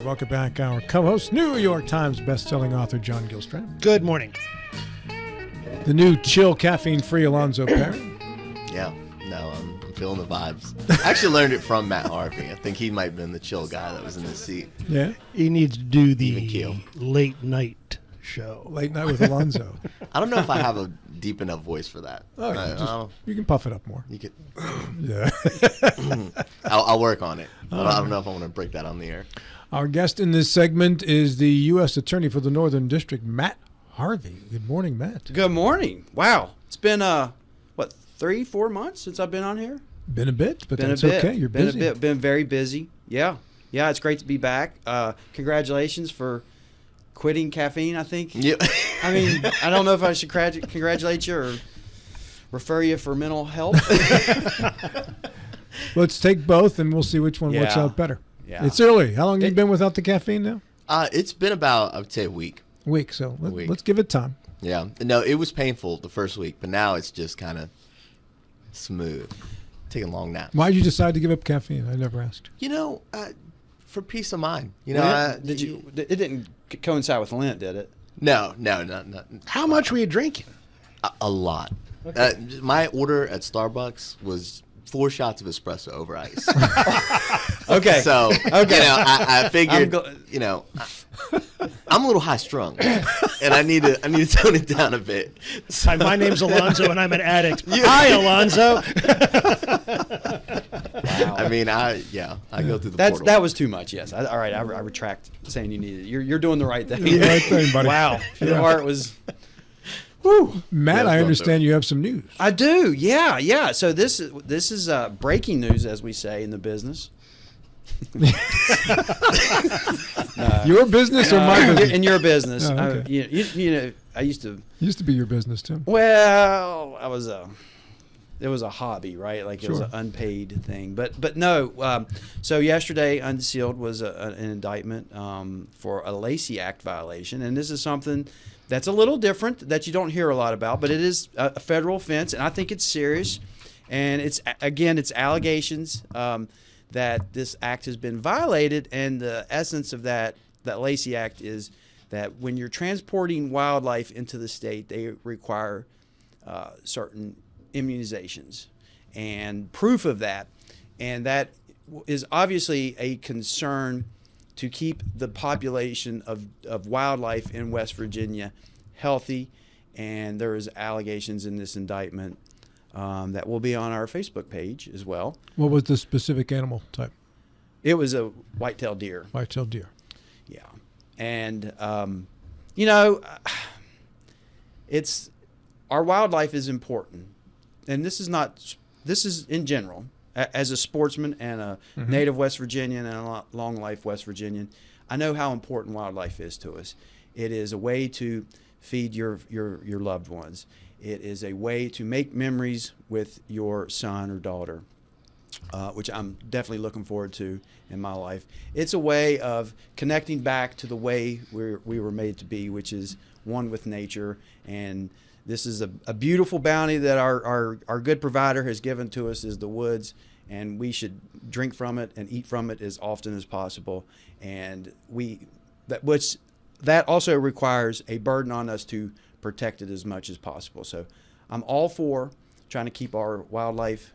Welcome back, our co-host, New York Times best-selling author John Gilstrand. Good morning. The new chill, caffeine-free Alonzo Perry. Yeah, no, I'm feeling the vibes. I actually learned it from Matt Harvey. I think he might have been the chill guy that was in the seat. Yeah? He needs to do Even keel. the late night show. Late night with Alonzo. I don't know if I have a deep enough voice for that. You can puff it up more. You could. Yeah. I'll work on it. I don't know if I want to break that on the air. Our guest in this segment is the U.S. Attorney for the Northern District, Matt Harvey. Good morning, Matt. Good morning. Wow. It's been, 3-4 months since I've been on here? Been a bit, but that's okay. You're busy. Been very busy. Yeah. Yeah, it's great to be back. Congratulations for quitting caffeine, I think. Yeah. I mean, I don't know if I should congratulate you or refer you for mental health. Let's take both, and we'll see which one works out better. Yeah. It's early. How long have you been without the caffeine now? It's been about, I would say, a week. So let's give it time. Yeah. No, it was painful the first week, but now it's just kind of smooth. Taking long naps. Why did you decide to give up caffeine? I never asked. For peace of mind. It didn't coincide with Lent, did it? No. How much were you drinking? A lot. Okay. My order at Starbucks was 4 shots of espresso over ice. Okay. So, I figured, I'm a little high strung, and I need to tone it down a bit. Hi, my name's Alonzo, and I'm an addict. Hi, Alonzo. Wow. I mean, I go through the portal. That was too much. Yes. All right. I retract saying you needed it. You're doing the right thing. The right thing, buddy. Wow. Your heart was. Woo. Matt, I understand you have some news. I do. Yeah. So this is breaking news, as we say in the business. Your business or my business? In your business. Oh, okay. I used to be your business too. Well, it was a hobby, right? Like it was Sure. an unpaid thing. But no. So yesterday, unsealed was an indictment for a Lacey Act violation, and this is something that's a little different that you don't hear a lot about, but it is a federal offense, and I think it's serious. And it's allegations that this act has been violated, and the essence of that Lacey Act is that when you're transporting wildlife into the state, they require certain immunizations and proof of that. And that is obviously a concern to keep the population of wildlife in West Virginia healthy. And there is allegations in this indictment that will be on our Facebook page as well. What was the specific animal type? It was a white-tailed deer. White-tailed deer. Yeah. And, it's our wildlife is important. And this is in general. As a sportsman and a native West Virginian and a long life West Virginian, I know how important wildlife is to us. It is a way to feed your loved ones. It is a way to make memories with your son or daughter, which I'm definitely looking forward to in my life. It's a way of connecting back to the way we were made to be, which is one with nature. And this is a beautiful bounty that our good provider has given to us, is the woods, and we should drink from it and eat from it as often as possible. And that also requires a burden on us to protect it as much as possible. So I'm all for trying to keep our wildlife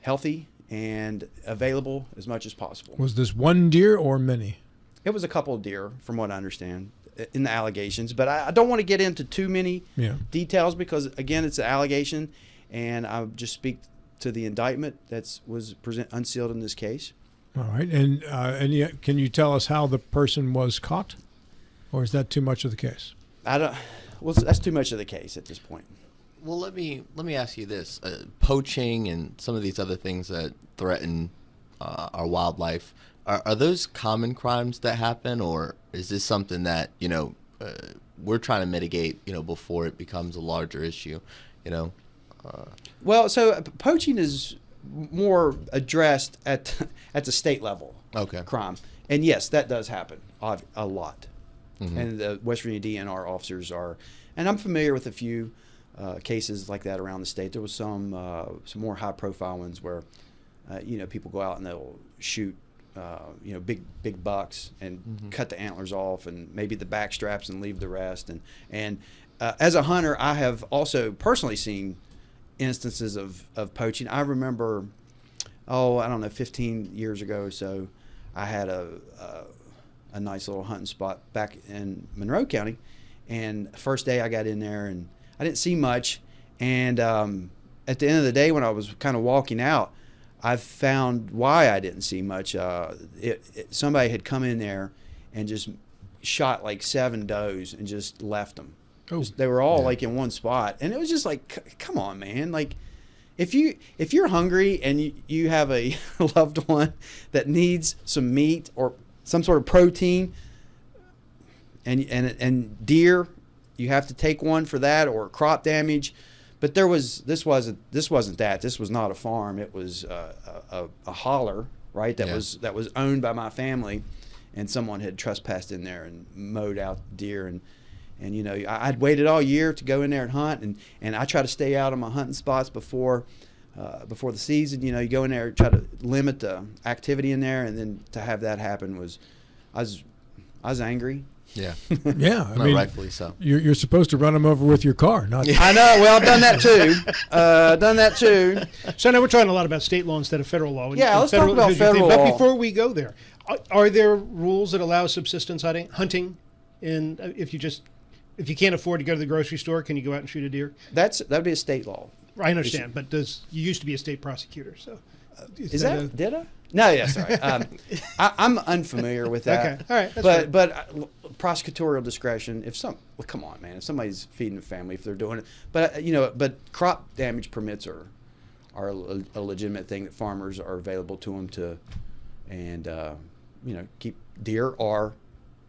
healthy and available as much as possible. Was this one deer or many? It was a couple of deer, from what I understand, in the allegations. But I don't want to get into too many details because, again, it's an allegation, and I'll just speak to the indictment that was unsealed in this case. All right. And can you tell us how the person was caught? Or is that too much of the case? Well, that's too much of the case at this point. Well, let me ask you this: poaching and some of these other things that threaten our wildlife, are those common crimes that happen, or is this something that we're trying to mitigate before it becomes a larger issue? Well, so poaching is more addressed at the state level. Okay. Crime, and yes, that does happen a lot. Mm-hmm. And the West Virginia DNR officers are, and I'm familiar with a few cases like that around the state. There was some more high-profile ones where, people go out and they'll shoot big bucks and cut the antlers off and maybe the back straps and leave the rest. And as a hunter, I have also personally seen instances of poaching. I remember, I don't know, 15 years ago or so, I had a nice little hunting spot back in Monroe County. And first day I got in there and I didn't see much. And at the end of the day, when I was kind of walking out, I found why I didn't see much. Somebody had come in there and just shot like 7 does and just left them. Oh. They were all like in one spot, and it was just like, come on, man! Like, if you're hungry and you have a loved one that needs some meat or some sort of protein, and deer, you have to take one for that, or crop damage. But this wasn't that. This was not a farm. It was a holler, right? That was owned by my family, and someone had trespassed in there and mowed out deer. And I'd waited all year to go in there and hunt, and I try to stay out of my hunting spots before the season. You go in there, try to limit the activity in there, and then to have that happen I was angry. Yeah. Yeah, I mean, rightfully so. You're supposed to run them over with your car, not. I know. Well, I've done that too. So now we're talking a lot about state law instead of federal law. Yeah, let's talk about federal But law. before we go there, are there rules that allow subsistence hunting? If you can't afford to go to the grocery store, can you go out and shoot a deer? That'd be a state law. I understand, but you used to be a state prosecutor, so Did I? No, yeah, sorry. I'm unfamiliar with that. Okay, all right. That's But prosecutorial discretion. Come on, man. If somebody's feeding a family, if they're doing it, but crop damage permits are a legitimate thing that farmers are available to them to, and keep deer are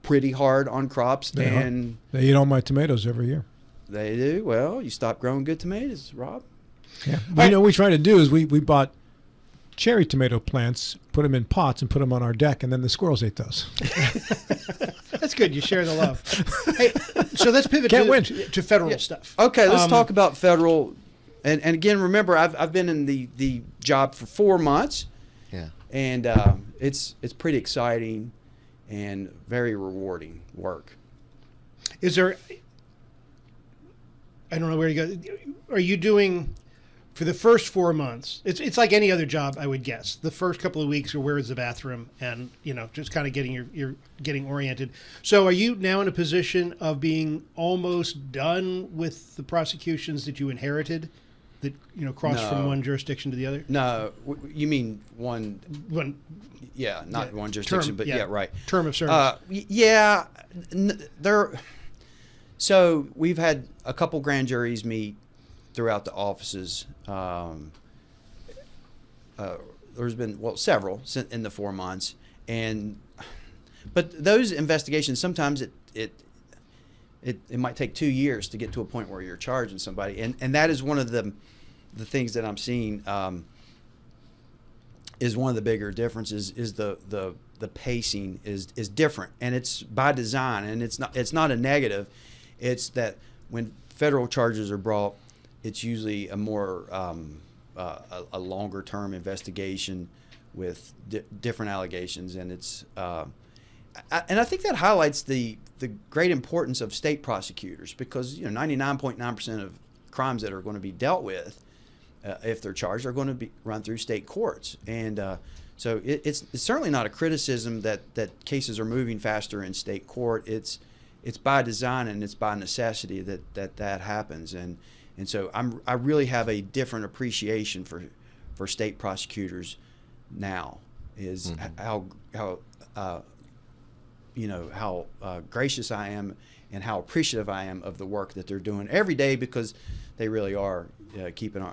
pretty hard on crops, They eat all my tomatoes every year. They do. Well, you stop growing good tomatoes, Rob. Yeah. What we try to do is we bought cherry tomato plants, put them in pots, and put them on our deck, and then the squirrels ate those. That's good. You share the love. Hey, so let's pivot to federal stuff. Okay, let's talk about federal. And again, remember, I've been in the job for 4 months. Yeah. And it's pretty exciting and very rewarding work. Is there? I don't know where you go. Are you doing? For the first 4 months, it's like any other job, I would guess. The first couple of weeks are where is the bathroom, and just kind of getting getting oriented. So, are you now in a position of being almost done with the prosecutions that you inherited, that crossed from one jurisdiction to the other? No, you mean one? Yeah, not one jurisdiction, but right. Term of service. So we've had a couple grand juries meet throughout the offices. There's been several in the 4 months, but those investigations sometimes it might take 2 years to get to a point where you're charging somebody, and that is one of the things that I'm seeing is one of the bigger differences is the pacing is different, and it's by design, and it's not a negative. It's that when federal charges are brought, it's usually a more a longer term investigation with different allegations, and it's and I think that highlights the great importance of state prosecutors, because 99.9% of crimes that are going to be dealt with, if they're charged, are going to be run through state courts, and so it's certainly not a criticism that cases are moving faster in state court. It's by design and it's by necessity that happens, and so I really have a different appreciation for state prosecutors now. Is how gracious I am and how appreciative I am of the work that they're doing every day, because they really are keeping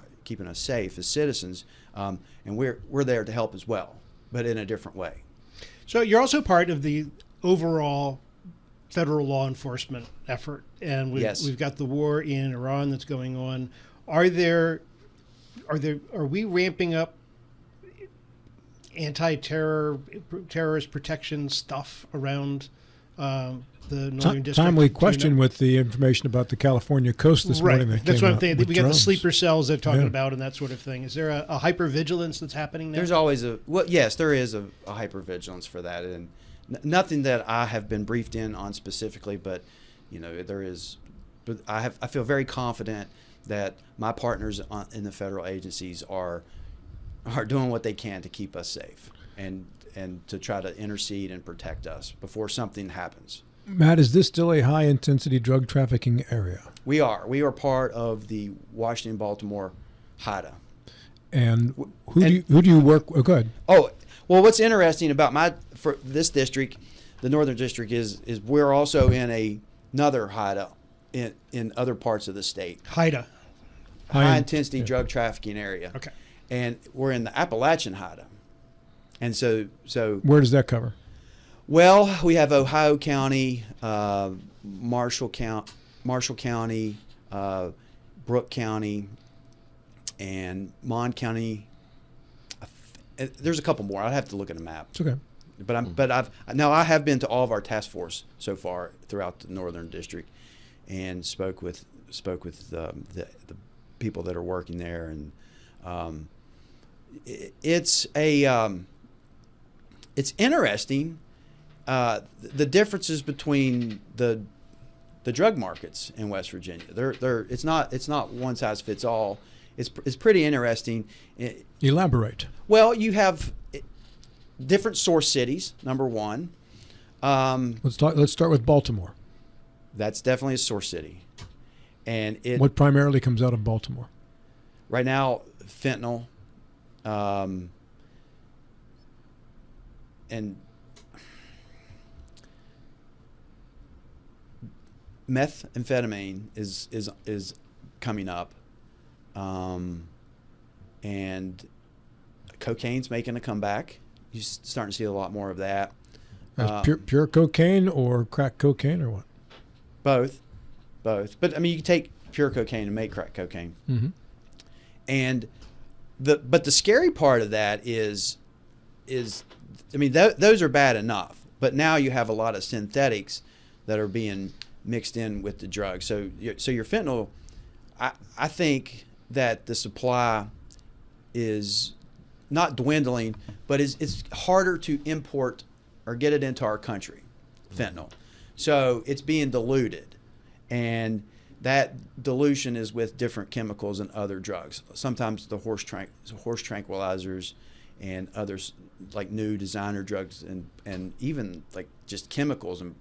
us safe as citizens, and we're there to help as well, but in a different way. So you're also part of the overall federal law enforcement effort, and we've got the war in Iran that's going on. Are we ramping up terrorist protection stuff around the northern district. Timely Do you question know? with the information about the California coast this morning. That That's came what I'm out thinking. with We got the drones. sleeper cells they're talking Yeah. about and that sort of thing. Is there a hypervigilance that's happening now? There's always yes, there is a hypervigilance for that, and nothing that I have been briefed in on specifically, but there is. But I feel very confident that my partners in the federal agencies are doing what they can to keep us safe and to try to intercede and protect us before something happens. Matt, is this still a high-intensity drug trafficking area? We are part of the Washington-Baltimore HIDA. And who do you work? Oh, go ahead. Oh, well, what's interesting about for this district, the Northern District, is we're also in another HIDA in other parts of the state. HIDA. High intensity drug trafficking area. Okay. And we're in the Appalachian HIDA. And so Where does that cover? well, we have Ohio County, Marshall County, Brooke County, and Mon County. There's a couple more. I'd have to look at a map. It's okay. But I have been to all of our task force so far throughout the Northern District, and spoke with the people that are working there, and it's interesting the differences between the drug markets in West Virginia. It's not one size fits all. It's pretty interesting. Elaborate. Well, you have different source cities. Number one, Let's start with Baltimore. that's definitely a source city, and What primarily comes out of Baltimore? right now fentanyl, and methamphetamine is coming up, and cocaine's making a comeback. You're starting to see a lot more of that. As pure cocaine or crack cocaine or what? Both. But I mean, you can take pure cocaine and make crack cocaine. Mm-hmm. And but the scary part of that is I mean, those are bad enough, but now you have a lot of synthetics that are being mixed in with the drug. So your fentanyl, I think that the supply is not dwindling, but it's harder to import or get it into our country, fentanyl. So it's being diluted, and that dilution is with different chemicals and other drugs. Sometimes the horse tranquilizers and others, like new designer drugs, and even like just chemicals and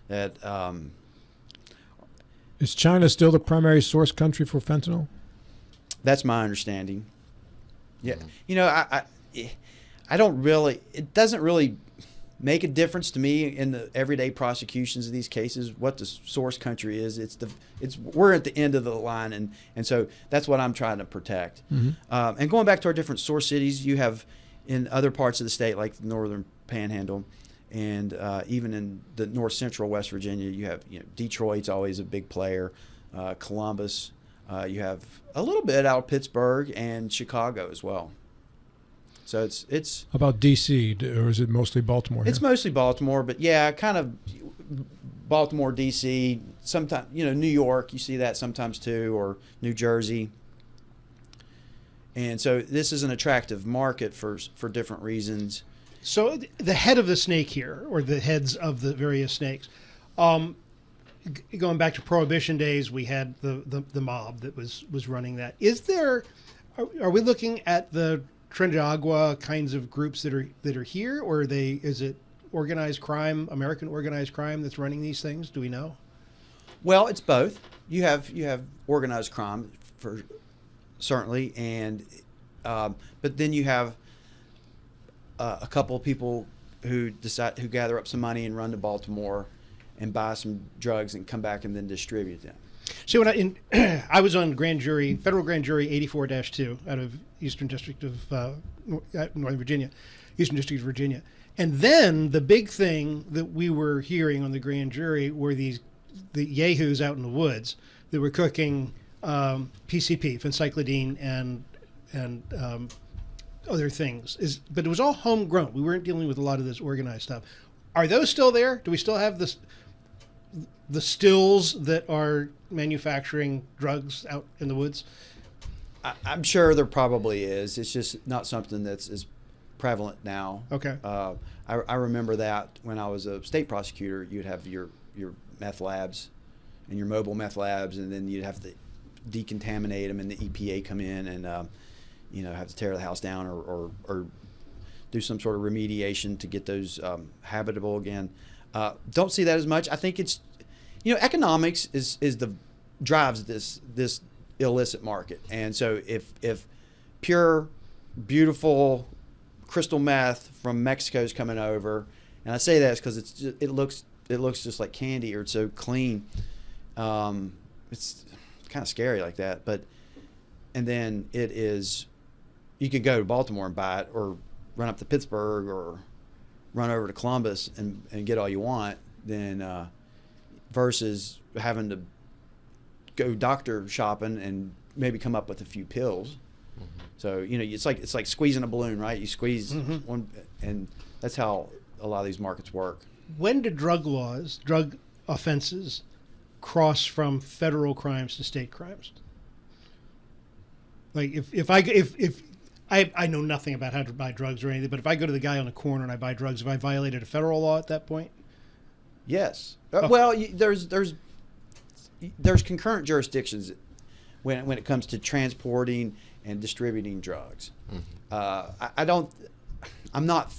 that. Is China still the primary source country for fentanyl? That's my understanding. Yeah, I don't really. It doesn't really make a difference to me in the everyday prosecutions of these cases what the source country is. We're at the end of the line, and so that's what I'm trying to protect. Mm-hmm. And going back to our different source cities, you have in other parts of the state like the northern Panhandle, and even in the north central West Virginia, you have Detroit's always a big player, Columbus. You have a little bit out of Pittsburgh and Chicago as well. So it's How about D.C., or is it mostly Baltimore? It's here? mostly Baltimore, but yeah, kind of Baltimore, D.C., sometimes, New York, you see that sometimes too, or New Jersey. And so this is an attractive market for different reasons. So the head of the snake here, or the heads of the various snakes, going back to Prohibition days, we had the mob that was running that. Are we looking at the Trinidad kinds of groups that are here, or is it organized crime, American organized crime that's running these things? Do we know? Well, it's both. You have organized crime for certainly, and but then you have a couple of people who gather up some money and run to Baltimore and buy some drugs and come back and then distribute them. See, when I was on federal grand jury 84-2 out of Eastern District of Northern Virginia, Eastern District of Virginia. And then the big thing that we were hearing on the grand jury were the yahoos out in the woods that were cooking PCP, phencyclidine, and other things. But it was all homegrown. We weren't dealing with a lot of this organized stuff. Are those still there? Do we still have the stills that are manufacturing drugs out in the woods? I'm sure there probably is. It's just not something that's as prevalent now. Okay. I remember that when I was a state prosecutor, you'd have your meth labs and your mobile meth labs, and then you'd have to decontaminate them, and the EPA come in and have to tear the house down or do some sort of remediation to get those habitable again. Don't see that as much. I think it's economics is the drives this illicit market, and so if pure, beautiful crystal meth from Mexico is coming over, and I say that because it looks just like candy, or it's so clean. It's kind of scary like that, and then you could go to Baltimore and buy it, or run up to Pittsburgh, or run over to Columbus and get all you want, then versus having to go doctor shopping and maybe come up with a few pills. Mm-hmm. So it's like squeezing a balloon, right? You squeeze one, and that's how a lot of these markets work. When do drug offenses cross from federal crimes to state crimes? Like if I know nothing about how to buy drugs or anything, but if I go to the guy on the corner and I buy drugs, have I violated a federal law at that point? Yes. Well, there's concurrent jurisdictions when it comes to transporting and distributing drugs. Mm-hmm. I'm not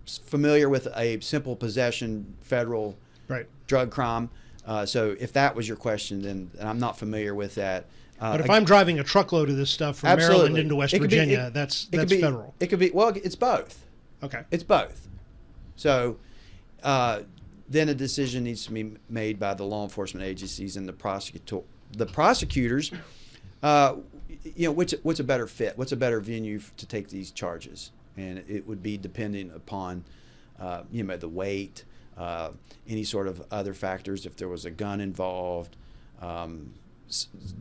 familiar with a simple possession federal drug crime. So if that was your question, then I'm not familiar with that. But if I'm driving a truckload of this stuff from Maryland into West Virginia, that's federal. It could be, well, it's both. Okay. It's both. So then a decision needs to be made by the law enforcement agencies and the prosecutors. What's a better fit? What's a better venue to take these charges? And it would be depending upon, the weight, any sort of other factors, if there was a gun involved,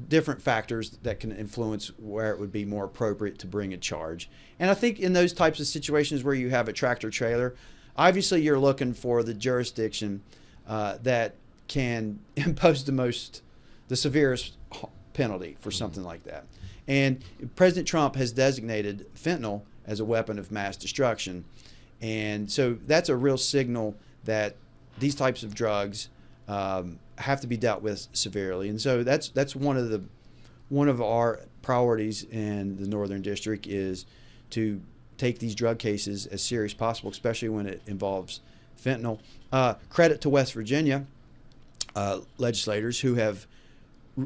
different factors that can influence where it would be more appropriate to bring a charge. And I think in those types of situations where you have a tractor trailer, obviously you're looking for the jurisdiction that can impose the severest penalty for something like that. And President Trump has designated fentanyl as a weapon of mass destruction. And so that's a real signal that these types of drugs have to be dealt with severely. And so that's one of our priorities in the Northern District, is to take these drug cases as serious as possible, especially when it involves fentanyl. Credit to West Virginia legislators who have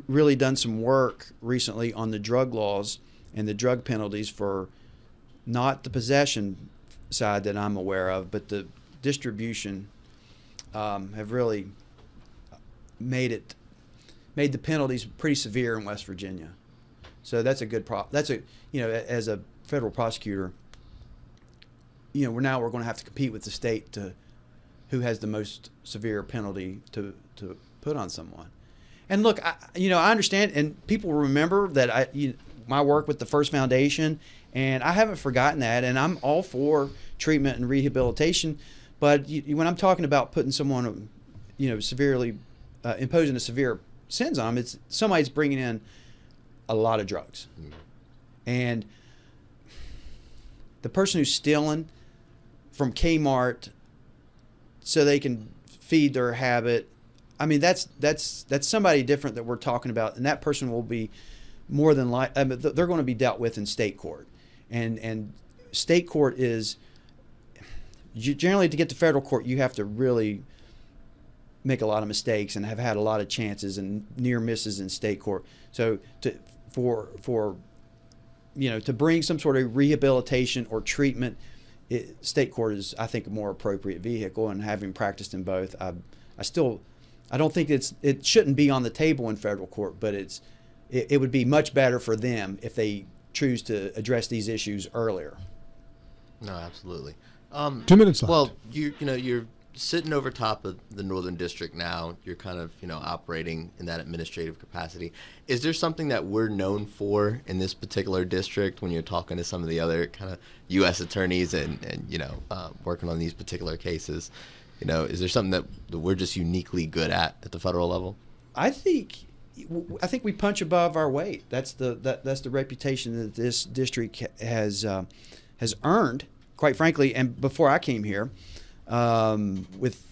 really done some work recently on the drug laws and the drug penalties for not the possession side that I'm aware of, but the distribution. Have really made the penalties pretty severe in West Virginia. So that's a good as a federal prosecutor, we're going to have to compete with the state to who has the most severe penalty to put on someone. And look, I understand, and people remember that my work with the First Foundation, and I haven't forgotten that, and I'm all for treatment and rehabilitation. But when I'm talking about putting someone, severely imposing a severe sentence on them, it's somebody's bringing in a lot of drugs. Mm-hmm. And the person who's stealing from Kmart so they can feed their habit, I mean, that's somebody different that we're talking about, and that person will be more than they're going to be dealt with in state court, and state court is. Generally, to get to federal court, you have to really make a lot of mistakes and have had a lot of chances and near misses in state court. So to bring some sort of rehabilitation or treatment, state court is, I think, a more appropriate vehicle. And having practiced in both, I don't think it shouldn't be on the table in federal court, but it would be much better for them if they choose to address these issues earlier. No, absolutely. 2 minutes left. Well, you're sitting over top of the Northern District now. You're kind of operating in that administrative capacity. Is there something that we're known for in this particular district when you're talking to some of the other kind of U.S. attorneys and working on these particular cases? Is there something that we're just uniquely good at the federal level? I think we punch above our weight. That's the reputation that this district has earned, quite frankly. And before I came here, with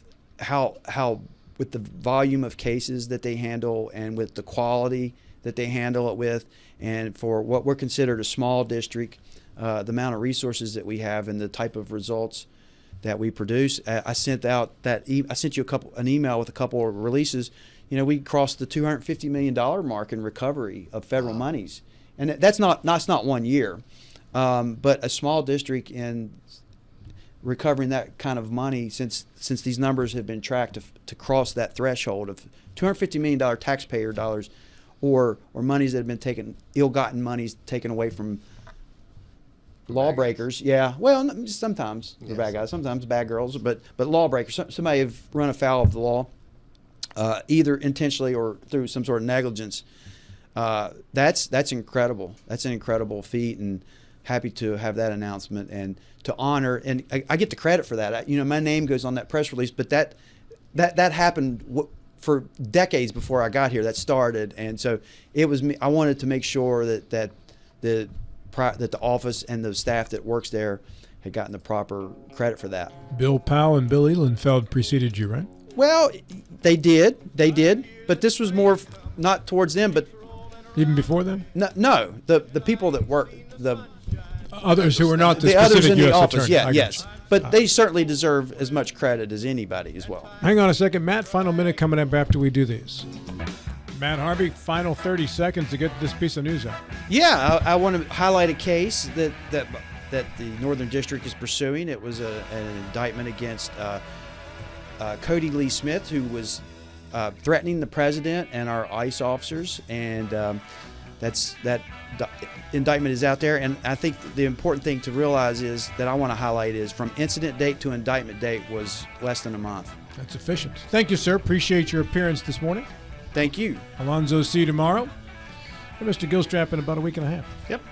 with the volume of cases that they handle and with the quality that they handle it with, and for what we're considered a small district, the amount of resources that we have and the type of results that we produce. I sent out I sent you an email with a couple of releases. We crossed the $250 million mark in recovery of federal monies, and that's not 1 year, but a small district in recovering that kind of money since these numbers have been tracked to cross that threshold of $250 million taxpayer dollars, or monies that have been taken, ill-gotten monies taken away from lawbreakers. Yeah, well, sometimes they're bad guys, sometimes bad girls, but lawbreakers. Somebody have run afoul of the law, either intentionally or through some sort of negligence. That's incredible. That's an incredible feat, and happy to have that announcement and to honor. And I get the credit for that. My name goes on that press release, but that happened for decades before I got here. That started, and so it was me. I wanted to make sure that the office and the staff that works there had gotten the proper credit for that. Bill Powell and Bill Ehlenfeld preceded you, right? Well, they did, but this was more not towards them, but even before them. No, the people that work, the others who were not the others specific in the US office. attorney. Yeah, yes, but they certainly deserve as much credit as anybody as well. Hang on a second, Matt. Final minute coming up after we do these. Matt Harvey, final 30 seconds to get this piece of news out. Yeah, I want to highlight a case that the Northern District is pursuing. It was an indictment against Cody Lee Smith, who was threatening the president and our ICE officers, and that indictment is out there. And I think the important thing to realize is that I want to highlight is from incident date to indictment date was less than a month. That's efficient. Thank you, sir. Appreciate your appearance this morning. Thank you. Alonzo, see you tomorrow. And Mr. Gilstrap in about a week and a half. Yep.